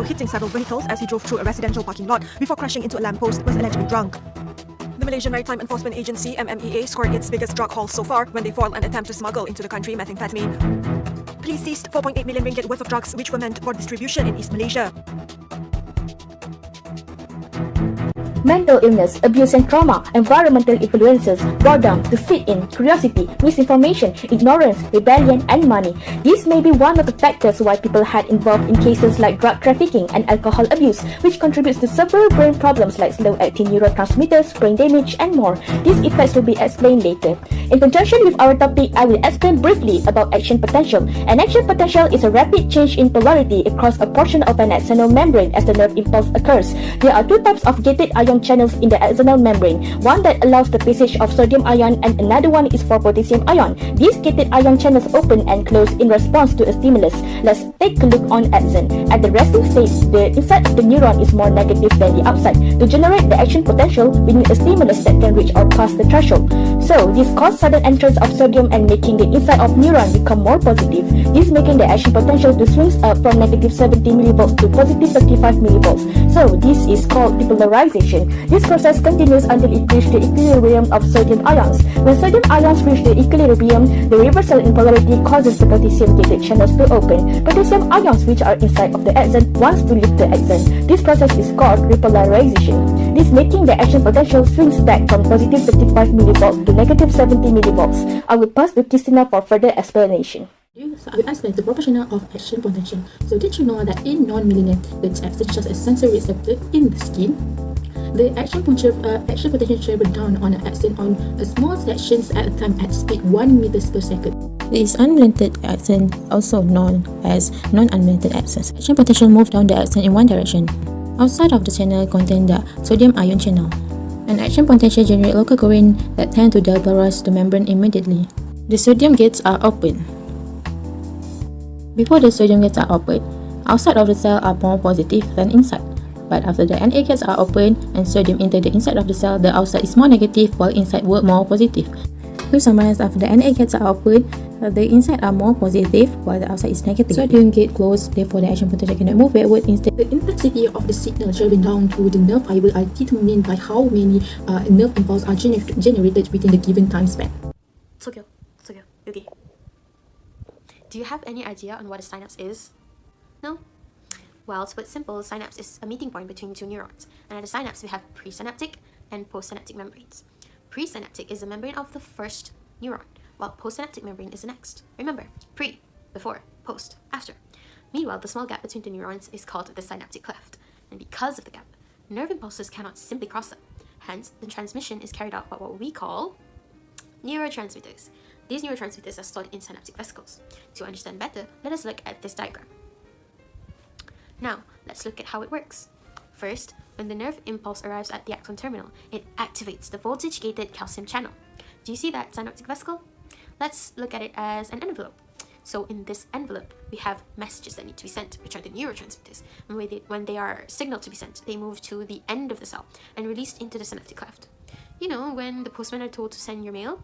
hitting several vehicles as he drove through a residential parking lot before crashing into a lamppost, was allegedly drunk. The Malaysian Maritime Enforcement Agency (MMEA) scored its biggest drug haul so far when they foiled an attempt to smuggle into the country methamphetamine. Police seized 4.8 million ringgit worth of drugs which were meant for distribution in East Malaysia. Mental illness, abuse and trauma, environmental influences, boredom, to fit in, curiosity, misinformation, ignorance, rebellion and money. These may be one of the factors why people had involved in cases like drug trafficking and alcohol abuse, which contributes to several brain problems like slow-acting neurotransmitters, brain damage and more. These effects will be explained later. In conjunction with our topic, I will explain briefly about action potential. An action potential is a rapid change in polarity across a portion of an axonal membrane as the nerve impulse occurs. There are two types of gated ion channels in the axonal membrane, one that allows the passage of sodium ion and another one is for potassium ion. These gated ion channels open and close in response to a stimulus. Let's take a look on axon. At the resting state, the inside of the neuron is more negative than the outside. To generate the action potential, we need a stimulus that can reach or pass the threshold. So, this causes sudden entrance of sodium and making the inside of neuron become more positive. This making the action potential to swings up from negative 70 millivolts to positive 35 millivolts. So, this is called depolarization. This process continues until it reaches the equilibrium of sodium ions. When sodium ions reach the equilibrium, the reversal in polarity causes the potassium gated channels to open. Potassium ions which are inside of the axon wants to leave the axon. This process is called repolarization. This making the action potential swings back from positive 35 millivolts to negative 70 millivolts. I will pass to Christina for further explanation. So I will explain the proportional of action potential. So did you know that in non-melanin such as a sensory receptor in the skin, the action potential travel down on an axon on a small sections at a time at speed 1 meters per second. There is unlimited axon, also known as non-unlimited axis. Action potential move down the axon in one direction. Outside of the channel contain the sodium ion channel. An action potential generate local current that tend to depolarize the membrane immediately. The sodium gates are open. Before the sodium gates are open, outside of the cell are more positive than inside. But after the Na gates are open and sodium enter the inside of the cell, the outside is more negative while inside were more positive. To summarize, after the Na gates are open, the inside are more positive while the outside is negative. Sodium gate closed, therefore the action potential cannot move backward. Instead, the intensity of the signal traveling down to the nerve fiber are determined by how many nerve impulses are generated within the given time span. Tokyo, okay. Do you have any idea on what a synapse is? No? Well, to put it simple, synapse is a meeting point between two neurons. And at the synapse, we have presynaptic and postsynaptic membranes. Presynaptic is the membrane of the first neuron, while postsynaptic membrane is the next. Remember, pre, before, post, after. Meanwhile, the small gap between the neurons is called the synaptic cleft. And because of the gap, nerve impulses cannot simply cross them. Hence, the transmission is carried out by what we call neurotransmitters. These neurotransmitters are stored in synaptic vesicles. To understand better, let us look at this diagram. Now, let's look at how it works. First, when the nerve impulse arrives at the axon terminal, it activates the voltage-gated calcium channel. Do you see that synaptic vesicle? Let's look at it as an envelope. So in this envelope, we have messages that need to be sent, which are the neurotransmitters. And when they are signaled to be sent, they move to the end of the cell and released into the synaptic cleft. You know, when the postman are told to send your mail?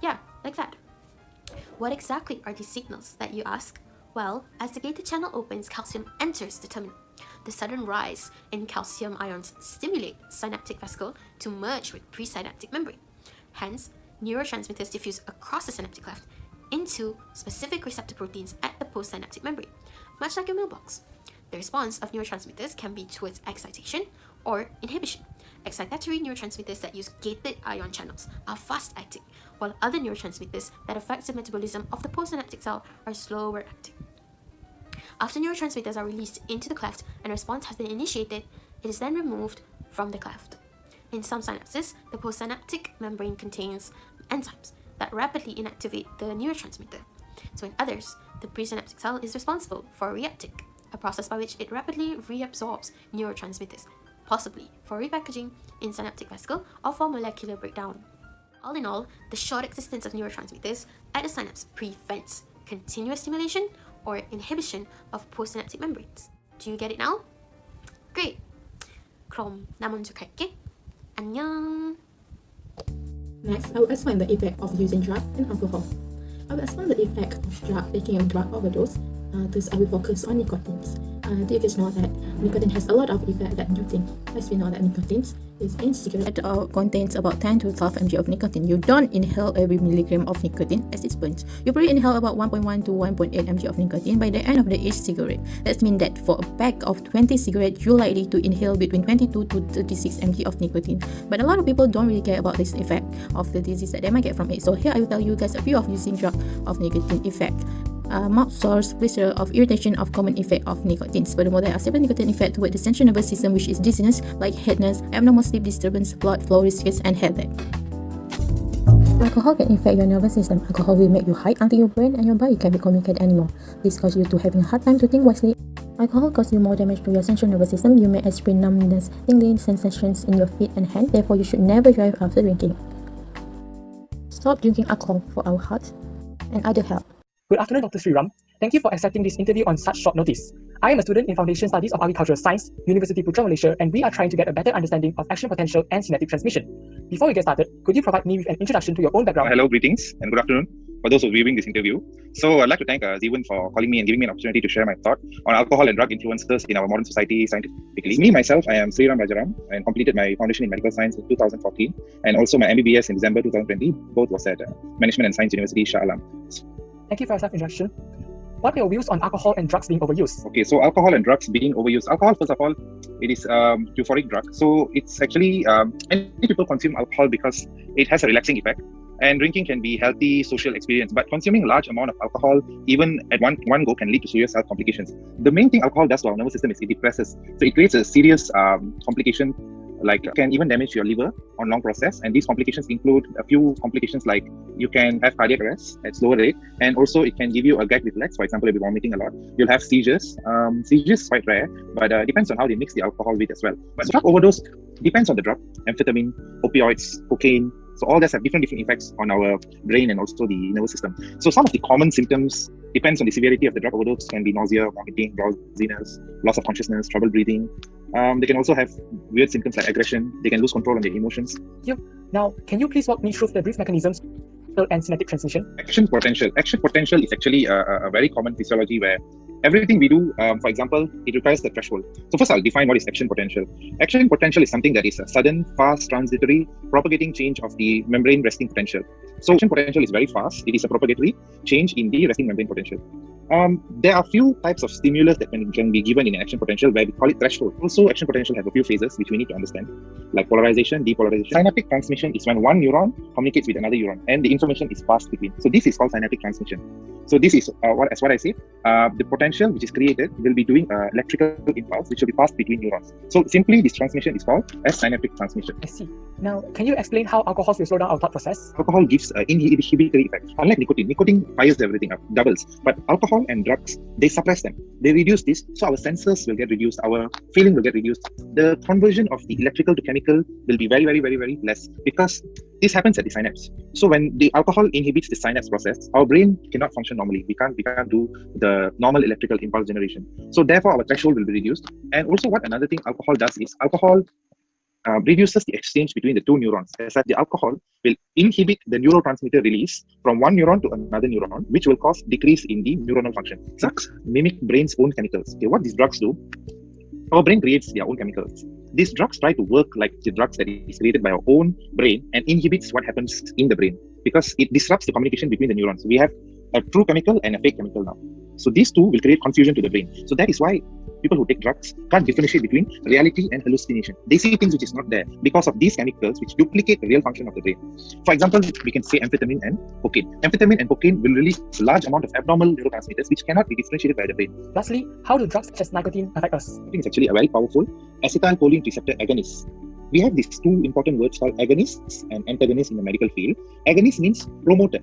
Yeah, like that. What exactly are these signals that you ask? Well, as the gated channel opens, calcium enters the terminal. The sudden rise in calcium ions stimulate synaptic vesicle to merge with presynaptic membrane. Hence, neurotransmitters diffuse across the synaptic cleft into specific receptor proteins at the postsynaptic membrane, much like a mailbox. The response of neurotransmitters can be towards excitation or inhibition. Excitatory neurotransmitters that use gated ion channels are fast-acting, while other neurotransmitters that affect the metabolism of the postsynaptic cell are slower acting. After neurotransmitters are released into the cleft and a response has been initiated, it is then removed from the cleft. In some synapses, the postsynaptic membrane contains enzymes that rapidly inactivate the neurotransmitter. So in others, the presynaptic cell is responsible for reuptake, a process by which it rapidly reabsorbs neurotransmitters, possibly for repackaging in synaptic vesicle or for molecular breakdown. All in all, the short existence of neurotransmitters at the synapse prevents continuous stimulation or inhibition of postsynaptic membranes. Do you get it now? Great! 그럼 나 먼저 갈게. 안녕! Next, I will explain the effect of using drug and alcohol. I will explain the effect of drug taking and drug overdose. Thus, I will focus on nicotines. Do you guys know that nicotine has a lot of effect that you think? As we know that nicotine is in cigarette. It contains about 10 to 12 mg of nicotine. You don't inhale every milligram of nicotine as it burns. You probably inhale about 1.1 to 1.8 mg of nicotine by the end of each cigarette. That means that for a pack of 20 cigarettes, you're likely to inhale between 22 to 36 mg of nicotine. But a lot of people don't really care about this effect of the disease that they might get from it. So here I will tell you guys a few of using drug of nicotine effect. Mouth sores, blister of irritation of common effect of nicotine. Furthermore, there are several nicotine effects toward the central nervous system, which is dizziness, lightheadedness, abnormal sleep disturbance, blood flow risks, and headache. Alcohol can affect your nervous system. Alcohol will make you high until your brain and your body can't communicate anymore. This causes you to having a hard time to think wisely. Alcohol causes you more damage to your central nervous system. You may experience numbness, tingling sensations in your feet and hands. Therefore, you should never drive after drinking. Stop drinking alcohol for our heart and other health. Good afternoon, Dr. Sriram. Thank you for accepting this interview on such short notice. I am a student in Foundation Studies of Agricultural Science, University Putra, Malaysia, and we are trying to get a better understanding of action potential and synaptic transmission. Before we get started, could you provide me with an introduction to your own background? Hello, greetings, and good afternoon for those who are viewing this interview. So I'd like to thank Zeewan for calling me and giving me an opportunity to share my thought on alcohol and drug influences in our modern society scientifically. Me, myself, I am Sriram Rajaram and completed my foundation in medical science in 2014 and also my MBBS in December 2020. Both was at Management and Science University, Shah Alam. Thank you for your self-introduction. What are your views on alcohol and drugs being overused? Okay, so alcohol and drugs being overused. Alcohol, first of all, it is euphoric drug. So it's actually, many people consume alcohol because it has a relaxing effect. And drinking can be healthy social experience, but consuming large amount of alcohol, even at one go, can lead to serious health complications. The main thing alcohol does to our nervous system is it depresses. So it creates a serious complication, like can even damage your liver on long process. And these complications include a few complications like you can have cardiac arrest at slower rate, and also it can give you a gag reflex. For example, if you're vomiting a lot, you'll have seizures. Seizures is quite rare, but depends on how they mix the alcohol with as well. But drug overdose depends on the drug, amphetamine, opioids, cocaine. So all these have different effects on our brain and also the nervous system. So some of the common symptoms depends on the severity of the drug overdose. Can be nausea, vomiting, drowsiness, loss of consciousness, trouble breathing. They can also have weird symptoms like aggression. They can lose control on their emotions. Thank you. Now, can you please walk me through the brief mechanisms and synaptic transmission? Action potential. Action potential is actually a very common physiology where everything we do, for example, it requires the threshold. So first I'll define what is action potential. Action potential is something that is a sudden, fast, transitory, propagating change of the membrane resting potential. So action potential is very fast. It is a propagatory change in the resting membrane potential. There are few types of stimulus that can be given in an action potential where we call it threshold. Also, action potential have a few phases which we need to understand, like polarization, depolarization. Synaptic transmission is when one neuron communicates with another neuron and the information is passed between. So this is called synaptic transmission. So this is what I say. The potential which is created will be doing electrical impulse which will be passed between neurons. So simply this transmission is called as synaptic transmission. I see. Now, can you explain how alcohol will slow down our thought process? Alcohol gives inhibitory effect. Unlike nicotine, nicotine fires everything up, doubles. But alcohol and drugs, they suppress them. They reduce this, so our senses will get reduced, our feeling will get reduced. The conversion of the electrical to chemical will be very, very, very, very less because this happens at the synapse. So when the alcohol inhibits the synapse process, our brain cannot function normally. We can't do the normal electrical impulse generation. So therefore, our threshold will be reduced. And also, what another thing alcohol does is alcohol reduces the exchange between the two neurons. As that the alcohol will inhibit the neurotransmitter release from one neuron to another neuron, which will cause decrease in the neuronal function. Drugs mimic brain's own chemicals. Okay, what these drugs do, our brain creates their own chemicals. These drugs try to work like the drugs that is created by our own brain and inhibits what happens in the brain because it disrupts the communication between the neurons. We have a true chemical and a fake chemical now. So these two will create confusion to the brain. So that is why people who take drugs can't differentiate between reality and hallucination. They see things which is not there because of these chemicals which duplicate the real function of the brain. For example, we can say amphetamine and cocaine. Amphetamine and cocaine will release a large amount of abnormal neurotransmitters which cannot be differentiated by the brain. Lastly, how do drugs such as nicotine affect us? I think it's actually a very powerful acetylcholine receptor agonist. We have these two important words called agonists and antagonists in the medical field. Agonist means promoter.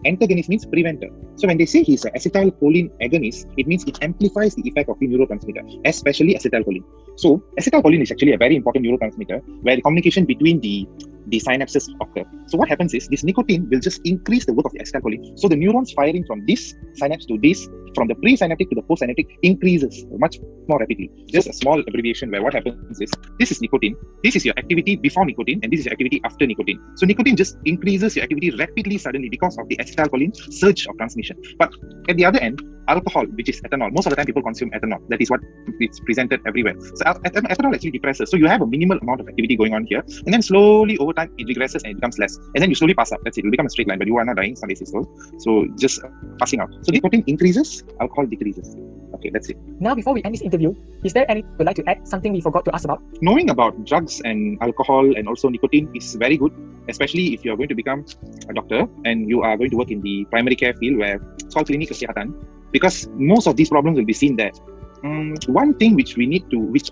Antagonist means preventer. So when they say he's an acetylcholine agonist, it means it amplifies the effect of the neurotransmitter, especially acetylcholine. So acetylcholine is actually a very important neurotransmitter where the communication between the synapses occur. So what happens is this nicotine will just increase the work of the acetylcholine. So the neurons firing from this synapse to this, from the presynaptic to the postsynaptic increases much more rapidly. Just a small abbreviation where what happens is this is nicotine, this is your activity before nicotine, and this is your activity after nicotine. So nicotine just increases your activity rapidly suddenly because of the acetylcholine surge of transmission. But at the other end, alcohol, which is ethanol. Most of the time people consume ethanol. That is what it's presented everywhere. So ethanol actually depresses. So you have a minimal amount of activity going on here, and then slowly over time it regresses and it becomes less. And then you slowly pass out. That's it. It will become a straight line, but you are not dying. Sunday is told. So just passing out. So nicotine increases, alcohol decreases. Okay, that's it. Now, before we end this interview, is there anything you'd like to add? Something we forgot to ask about? Knowing about drugs and alcohol and also nicotine is very good, especially if you are going to become a doctor and you are going to work in the primary care field where it's called klinik kesihatan, because most of these problems will be seen there. One thing which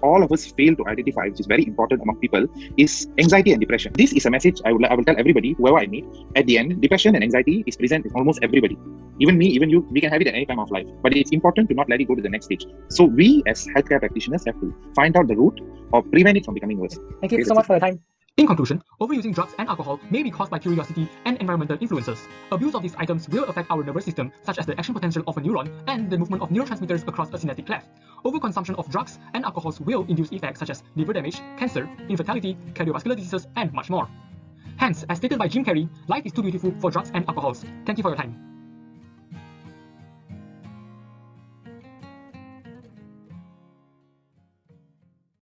all of us fail to identify, which is very important among people, is anxiety and depression. This is a message I will tell everybody, whoever I meet. At the end, depression and anxiety is present in almost everybody. Even me, even you, we can have it at any time of life. But it's important to not let it go to the next stage. So we as healthcare practitioners have to find out the root or prevent it from becoming worse. Thank you so much for your time. In conclusion, overusing drugs and alcohol may be caused by curiosity and environmental influences. Abuse of these items will affect our nervous system, such as the action potential of a neuron and the movement of neurotransmitters across a synaptic cleft. Overconsumption of drugs and alcohols will induce effects such as liver damage, cancer, infertility, cardiovascular diseases, and much more. Hence, as stated by Jim Carrey, life is too beautiful for drugs and alcohols. Thank you for your time.